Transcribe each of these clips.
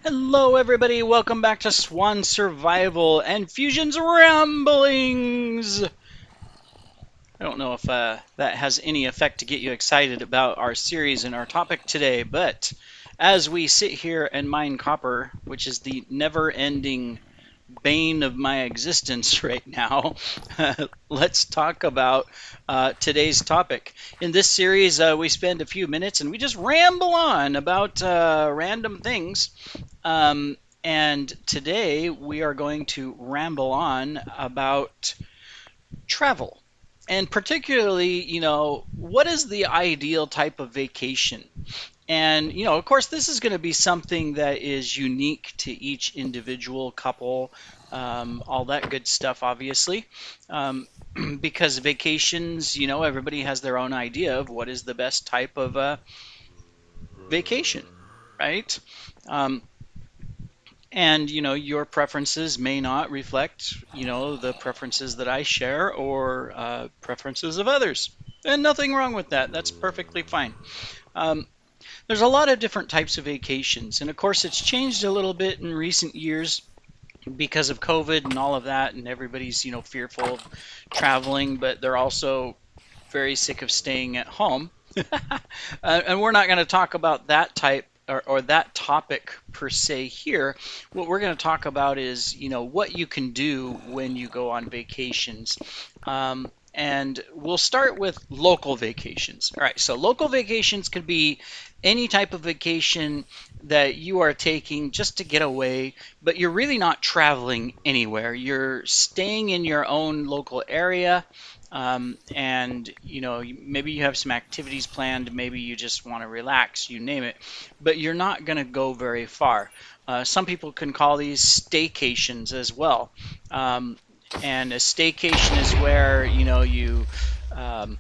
Hello, everybody. Welcome back to Swan Survival and Fusion's Ramblings. I don't know if that has any effect to get you excited about our series and our topic today, but as we sit here and mine copper, which is the never-ending bane of my existence right now, let's talk about today's topic. In this series, we spend a few minutes and we just ramble on about random things. Um, and today we are going to ramble on about travel. And particularly, what is the ideal type of vacation? And, of course, this is going to be something that is unique to each individual couple, all that good stuff, obviously. Because vacations, everybody has their own idea of what is the best type of vacation, right? Um, and your preferences may not reflect the preferences that I share or preferences of others, and nothing wrong with that. That's perfectly fine. um, there's a lot of different types of vacations, and of course it's changed a little bit in recent years because of COVID and all of that, and everybody's fearful of traveling, but they're also very sick of staying at home. And we're not going to talk about that type or that topic per se here. What we're going to talk about is, what you can do when you go on vacations. And we'll start with local vacations. All right, so local vacations could be any type of vacation that you are taking just to get away, but you're really not traveling anywhere. You're staying in your own local area, and maybe you have some activities planned, maybe you just want to relax, you name it, but you're not going to go very far. Some people can call these staycations as well. Um, and a staycation is where you um,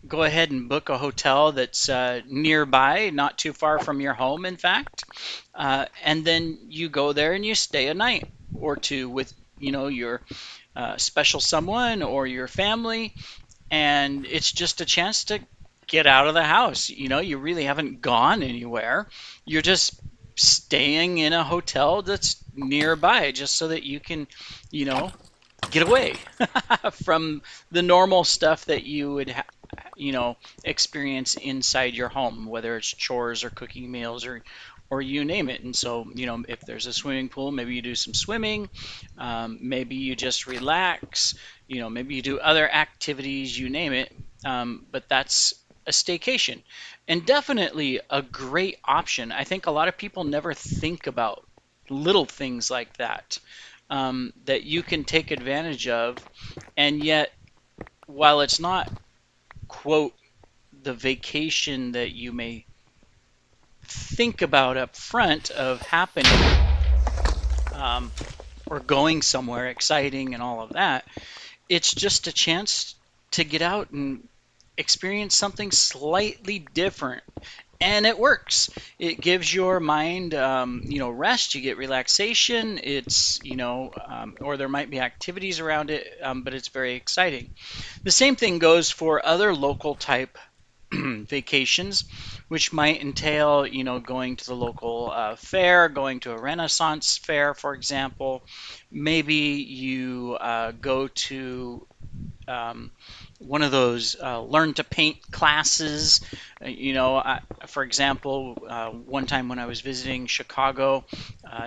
go ahead and book a hotel that's nearby, not too far from your home, in fact, and then you go there and you stay a night or two with your special someone or your family, and it's just a chance to get out of the house. You really haven't gone anywhere. You're just staying in a hotel that's nearby just so that you can, you know, get away from the normal stuff that you would experience inside your home, whether it's chores or cooking meals or you name it. And so, if there's a swimming pool, maybe you do some swimming. Maybe you just relax. Maybe you do other activities, you name it. But that's a staycation, and definitely a great option. I think a lot of people never think about little things like that, that you can take advantage of, and yet, while it's not, quote, the vacation that you may think about up front of happening, um, or going somewhere exciting and all of that, it's just a chance to get out and experience something slightly different. And it works. It gives your mind, rest. You get relaxation. It's, or there might be activities around it, but it's very exciting. The same thing goes for other local type vacations, which might entail, going to the local fair, going to a Renaissance fair, for example. Maybe you go to one of those learn to paint classes. For example, one time when I was visiting Chicago,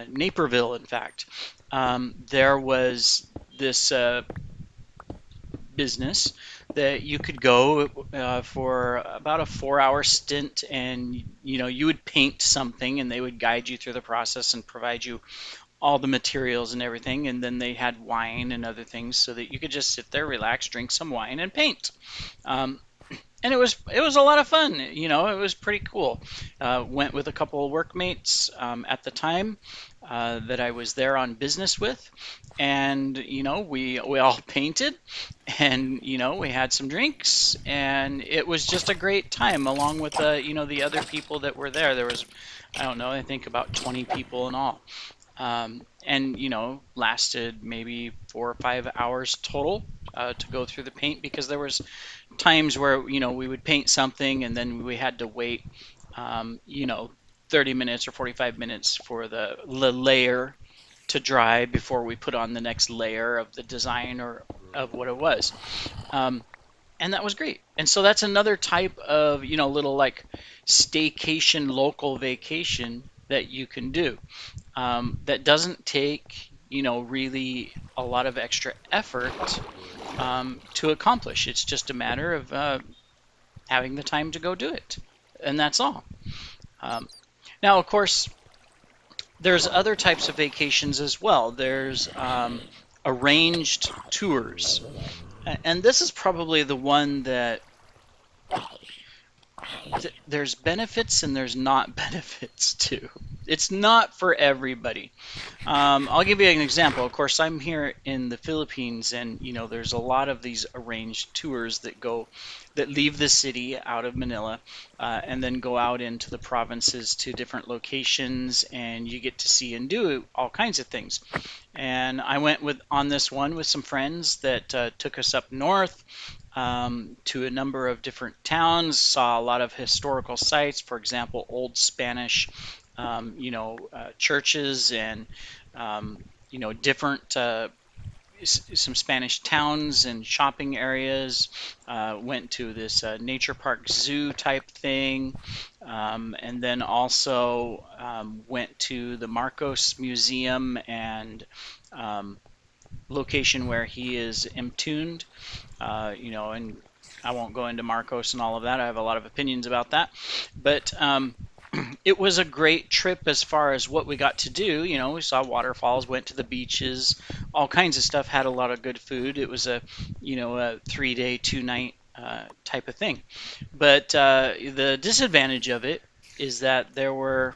Naperville, in fact, there was this business that you could go for about a 4 hour stint, and you would paint something and they would guide you through the process and provide you all the materials and everything, and then they had wine and other things so that you could just sit there, relax, drink some wine, and paint. Um, and it was a lot of fun. It was pretty cool. Went with a couple of workmates at the time that I was there on business with, and we all painted, and we had some drinks, and it was just a great time along with the other people that were there. There was, I don't know, I think about 20 people in all. And lasted maybe 4 or 5 hours total to go through the paint, because there was times where we would paint something and then we had to wait, um, you know 30 minutes or 45 minutes for the layer to dry before we put on the next layer of the design or of what it was. Um, and that was great. And so that's another type of, little like staycation local vacation that you can do, that doesn't take, really a lot of extra effort to accomplish. It's just a matter of having the time to go do it. And that's all. Um, Now, of course, there's other types of vacations as well. There's arranged tours. And this is probably the one that there's benefits and there's not benefits to. It's not for everybody. I'll give you an example. Of course, I'm here in the Philippines, and there's a lot of these arranged tours that leave the city out of Manila, and then go out into the provinces to different locations, and you get to see and do all kinds of things. And I went on this one with some friends that took us up north, to a number of different towns, saw a lot of historical sites, for example, old Spanish, churches and, different, some Spanish towns and shopping areas. Went to this nature park zoo type thing, and then also went to the Marcos Museum and location where he is entombed, and I won't go into Marcos and all of that. I have a lot of opinions about that, but it was a great trip as far as what we got to do. We saw waterfalls, went to the beaches, all kinds of stuff. Had a lot of good food. It was a 3 day, 2 night type of thing. But the disadvantage of it is that there were,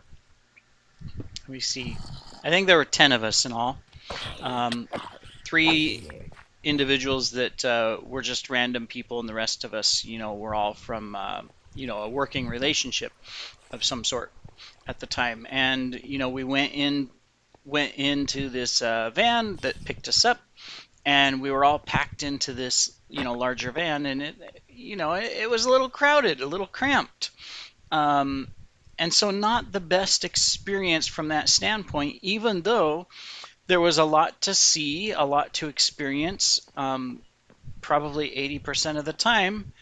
let me see, I think there were 10 of us in all. Three individuals that were just random people, and the rest of us, were all from, a working relationship of some sort at the time. And we went into this van that picked us up, and we were all packed into this larger van, and it was a little crowded, a little cramped. Um, and so not the best experience from that standpoint, even though there was a lot to see, a lot to experience. Probably 80% of the time,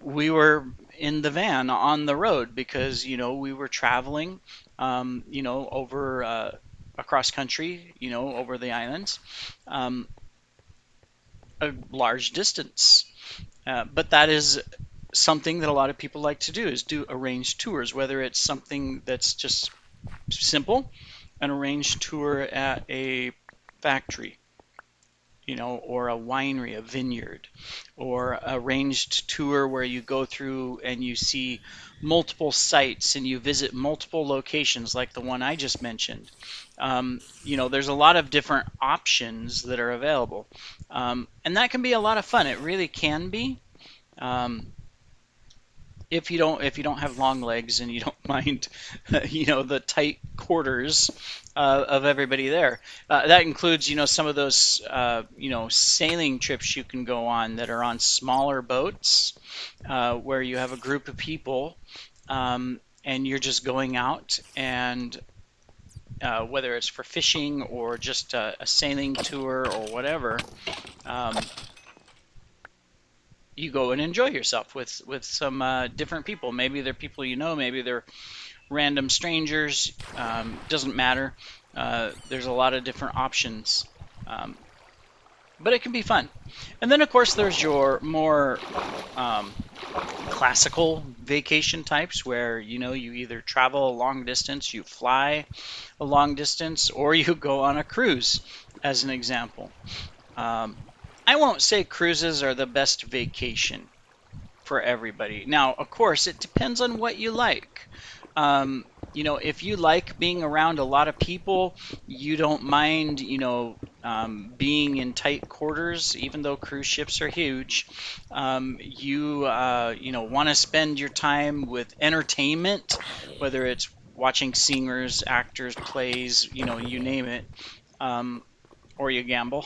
we were in the van on the road because, we were traveling, over across country, over the islands, um, a large distance. But that is something that a lot of people like to do, is do arranged tours, whether it's something that's just simple, an arranged tour at a factory, or a winery, a vineyard, or a arranged tour where you go through and you see multiple sites and you visit multiple locations, like the one I just mentioned. There's a lot of different options that are available, and that can be a lot of fun. It really can be. Um, if you don't have long legs and you don't mind, the tight quarters of everybody there. That includes, some of those, sailing trips you can go on that are on smaller boats, where you have a group of people, and you're just going out, and whether it's for fishing or just a sailing tour or whatever, um, you go and enjoy yourself with some different people. Maybe they're people maybe they're random strangers. Doesn't matter. There's a lot of different options, um, but it can be fun. And then, of course, there's your more um, classical vacation types where you either travel a long distance, you fly a long distance, or you go on a cruise, as an example. Um, I won't say cruises are the best vacation for everybody. Now, of course, it depends on what you like. Um, if you like being around a lot of people, you don't mind, being in tight quarters, even though cruise ships are huge. Want to spend your time with entertainment, whether it's watching singers, actors, plays, you name it. Um, or you gamble,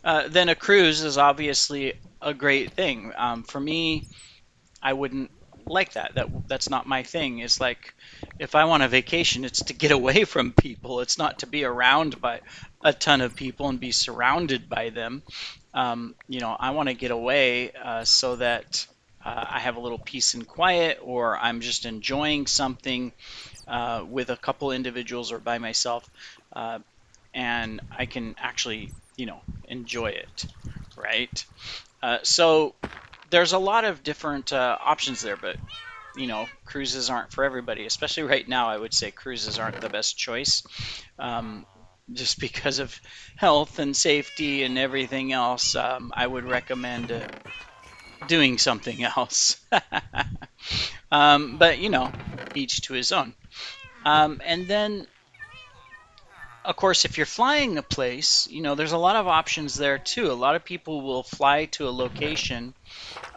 then a cruise is obviously a great thing. For me, I wouldn't. like that. That's not my thing. It's like if I want a vacation, it's to get away from people. It's not to be around by a ton of people and be surrounded by them. I want to get away so that I have a little peace and quiet, or I'm just enjoying something with a couple individuals or by myself, uh, and I can actually, enjoy it, right? So there's a lot of different options there, but cruises aren't for everybody, especially right now. I would say cruises aren't the best choice, um, just because of health and safety and everything else. I would recommend doing something else. But each to his own. And then, of course, if you're flying a place, there's a lot of options there too. A lot of people will fly to a location,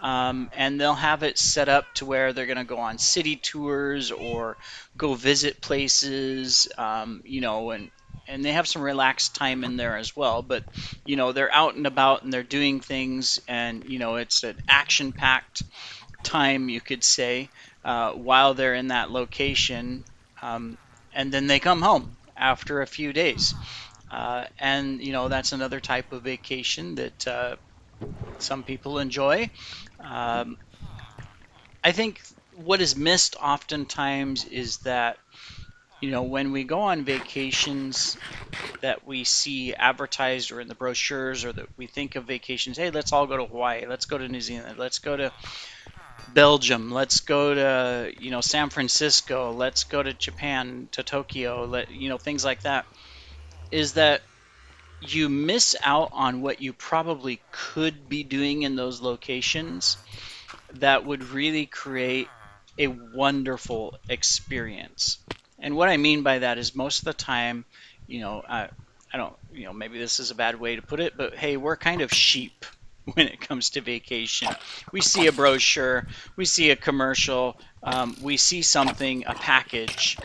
and they'll have it set up to where they're going to go on city tours or go visit places, and they have some relaxed time in there as well. But they're out and about and they're doing things, and it's an action-packed time, you could say, while they're in that location, um, and then they come home after a few days. And that's another type of vacation that some people enjoy. Um, I think what is missed oftentimes is that, when we go on vacations that we see advertised or in the brochures, or that we think of vacations, hey, let's all go to Hawaii, let's go to New Zealand, let's go to Belgium, let's go to, San Francisco, let's go to Japan, to Tokyo, things like that, is that you miss out on what you probably could be doing in those locations that would really create a wonderful experience. And what I mean by that is most of the time, I don't, maybe this is a bad way to put it, but hey, we're kind of sheep when it comes to vacation. We see a brochure, we see a commercial, we see something, a package,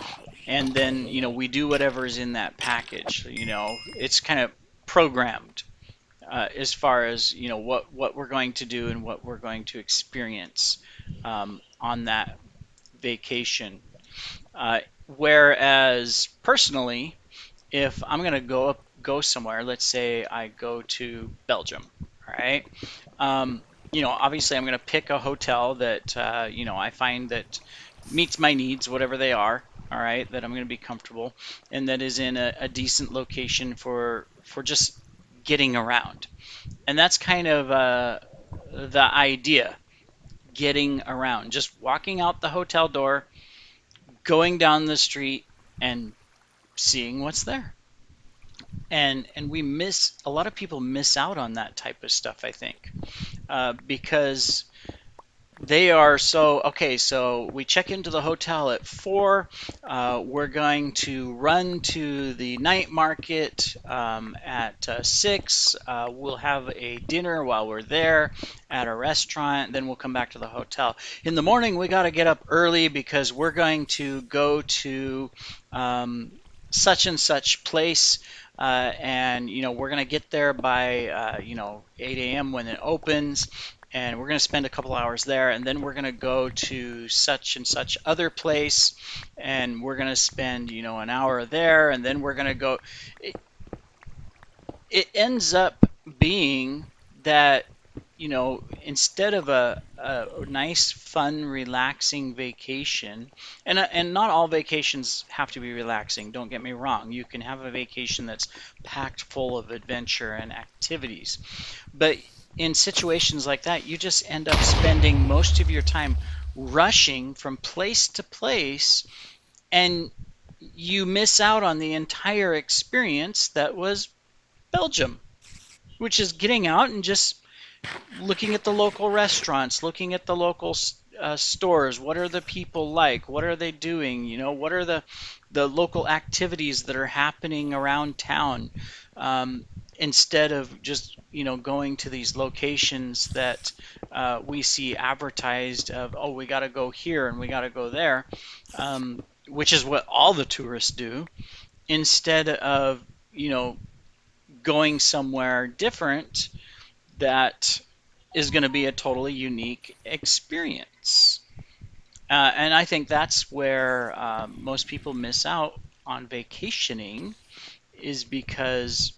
and then, we do whatever's in that package. It's kind of programmed as far as what we're going to do and what we're going to experience on that vacation. Whereas personally, if I'm going to go somewhere, let's say I go to Belgium, all right? Obviously I'm going to pick a hotel that I find that meets my needs, whatever they are. All right, that I'm going to be comfortable, and that is in a decent location for just getting around. And that's kind of the idea, getting around, just walking out the hotel door, going down the street, and seeing what's there. And we miss, a lot of people miss out on that type of stuff, I think, because they are so, okay, so we check into the hotel at 4. We're going to run to the night market at 6. We'll have a dinner while we're there at a restaurant. Then we'll come back to the hotel. In the morning, we got to get up early because we're going to go to such and such place. And we're going to get there by 8 a.m. when it opens, and we're going to spend a couple hours there, and then we're going to go to such and such other place, and we're going to spend an hour there, and then we're going to go. It ends up being that instead of a nice, fun, relaxing vacation, and not all vacations have to be relaxing, don't get me wrong. You can have a vacation that's packed full of adventure and activities. But in situations like that, you just end up spending most of your time rushing from place to place, and you miss out on the entire experience that was Belgium, which is getting out and just looking at the local restaurants, looking at the local stores. What are the people like? What are they doing? What are the local activities that are happening around town? Instead of just going to these locations that we see advertised of, oh, we got to go here and we got to go there, which is what all the tourists do. Instead of going somewhere different that is going to be a totally unique experience. And I think that's where most people miss out on vacationing is because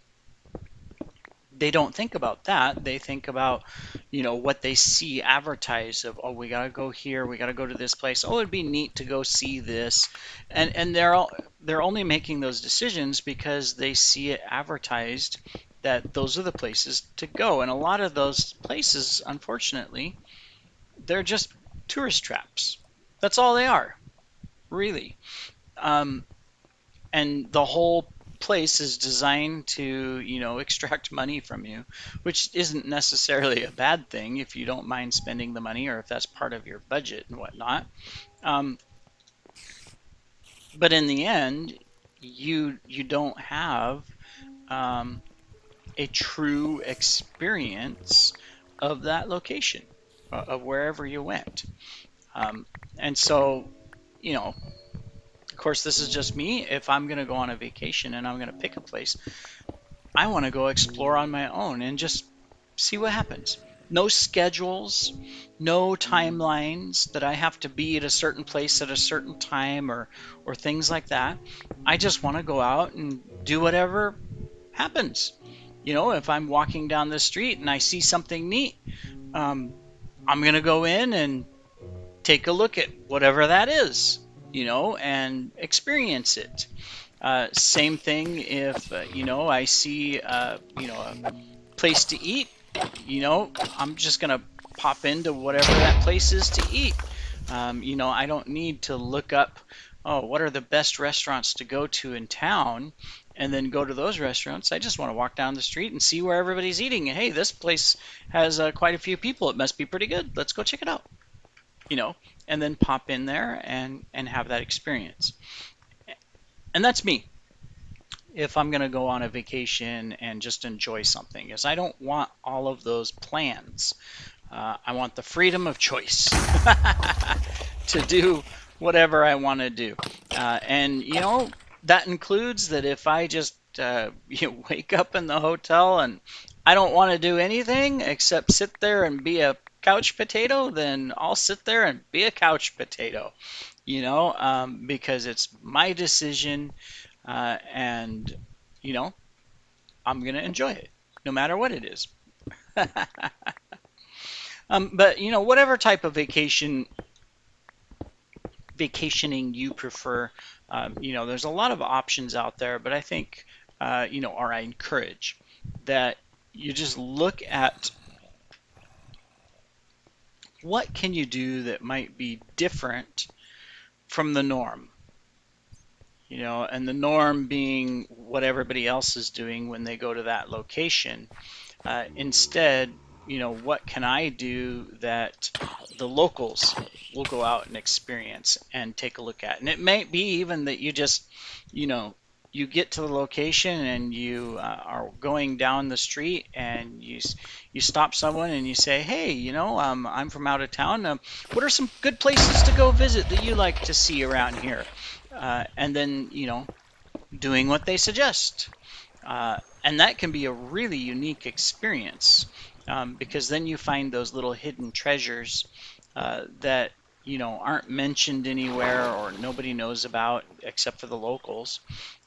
they don't think about that. They think about, what they see advertised of, oh, we gotta go here, we gotta go to this place. Oh, it'd be neat to go see this, and they're only making those decisions because they see it advertised that those are the places to go. And a lot of those places, unfortunately, they're just tourist traps. That's all they are, really. Um, and the whole place is designed to, extract money from you, which isn't necessarily a bad thing if you don't mind spending the money or if that's part of your budget and whatnot. Um, but in the end, you don't have um, a true experience of that location, of wherever you went. Um, and so, you know, of course, this is just me. If I'm going to go on a vacation and I'm going to pick a place, I want to go explore on my own and just see what happens. No schedules, no timelines that I have to be at a certain place at a certain time or things like that. I just want to go out and do whatever happens. If I'm walking down the street and I see something neat, um, I'm gonna go in and take a look at whatever that is, and experience it. Same thing if I see a place to eat. I'm just gonna pop into whatever that place is to eat. I don't need to look up, oh, what are the best restaurants to go to in town, and then go to those restaurants. I just want to walk down the street and see where everybody's eating. Hey, this place has quite a few people. It must be pretty good. Let's go check it out. You know, and then pop in there and have that experience. And that's me if I'm going to go on a vacation and just enjoy something, is I don't want all of those plans. I want the freedom of choice to do whatever I want to do. And, that includes that if I just wake up in the hotel and I don't want to do anything except sit there and be a couch potato, then I'll sit there and be a couch potato, because it's my decision, and, you know, I'm going to enjoy it no matter what it is. But whatever type of vacationing you prefer, there's a lot of options out there. But I think, or I encourage that you just look at what can you do that might be different from the norm. And the norm being what everybody else is doing when they go to that location. Instead, what can I do that the locals will go out and experience and take a look at? And it might be even that you just, you know, you get to the location and you are going down the street and you stop someone and you say, hey, I'm from out of town. What are some good places to go visit that you like to see around here? And then, doing what they suggest. And that can be a really unique experience, because then you find those little hidden treasures that aren't mentioned anywhere or nobody knows about except for the locals,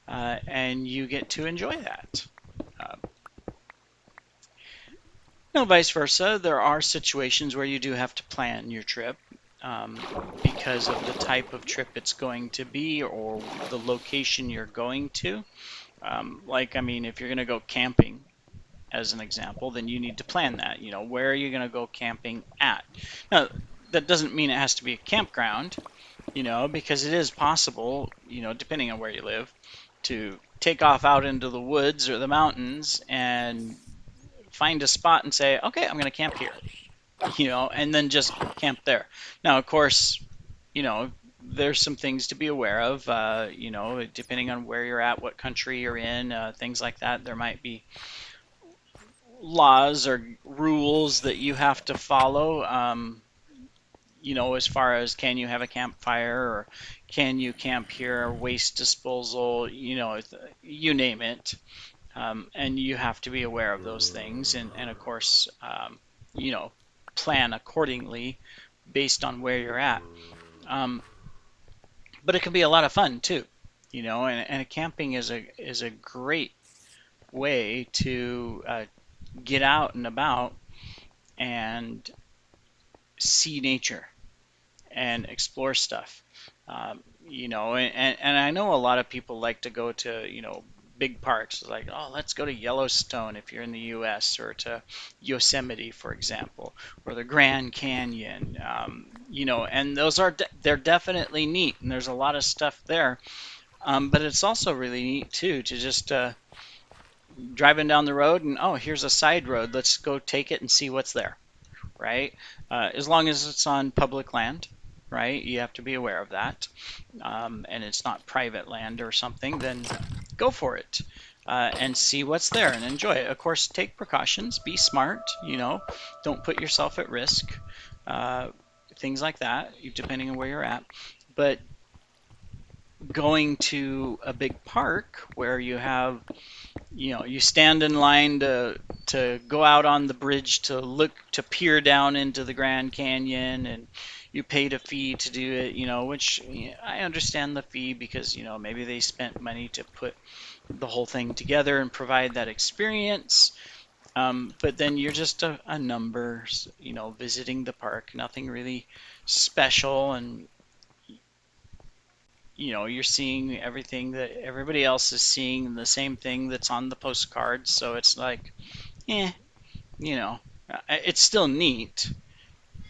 and you get to enjoy that. Uh, Vice versa, there are situations where you do have to plan your trip, because of the type of trip it's going to be or the location you're going to. Like, I mean, if you're going to go camping, as an example, then you need to plan that. Where are you going to go camping at? Now, that doesn't mean it has to be a campground, because it is possible, depending on where you live, to take off out into the woods or the mountains and find a spot and say, okay, I'm going to camp here, and then just camp there. Now, of course, there's some things to be aware of, depending on where you're at, what country you're in, things like that. There might be laws or rules that you have to follow, as far as can you have a campfire or can you camp here, waste disposal, you name it. And you have to be aware of those things and of course, you know, plan accordingly based on where you're at. Um, but it can be a lot of fun too, and camping is a great way to get out and about and see nature and explore stuff. And I know a lot of people like to go to, big parks, like, oh, let's go to Yellowstone if you're in the US, or to Yosemite, for example, or the Grand Canyon, and they're definitely neat, and there's a lot of stuff there. But it's also really neat too to just driving down the road and, oh, here's a side road, let's go take it and see what's there, right? As long as it's on public land, right? You have to be aware of that. And it's not private land or something, then go for it and see what's there and enjoy it. Of course, take precautions, be smart, don't put yourself at risk, uh, things like that, depending on where you're at. But going to a big park where you have, you stand in line to go out on the bridge to look, to peer down into the Grand Canyon, and you paid a fee to do it, which, I understand the fee because, maybe they spent money to put the whole thing together and provide that experience. But then you're just a number, visiting the park, nothing really special, and you're seeing everything that everybody else is seeing, the same thing that's on the postcards. So it's like, eh, you know, it's still neat,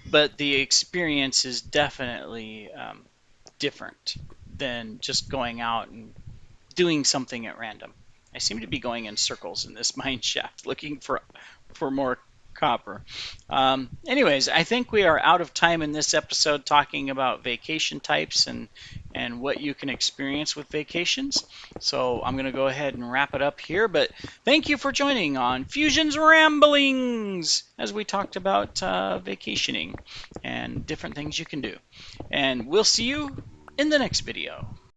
but the experience is definitely different than just going out and doing something at random. I seem to be going in circles in this mine shaft looking for more copper. Anyways, I think we are out of time in this episode talking about vacation types and what you can experience with vacations. So I'm going to go ahead and wrap it up here. But thank you for joining on Fusion's Ramblings as we talked about vacationing and different things you can do. And we'll see you in the next video.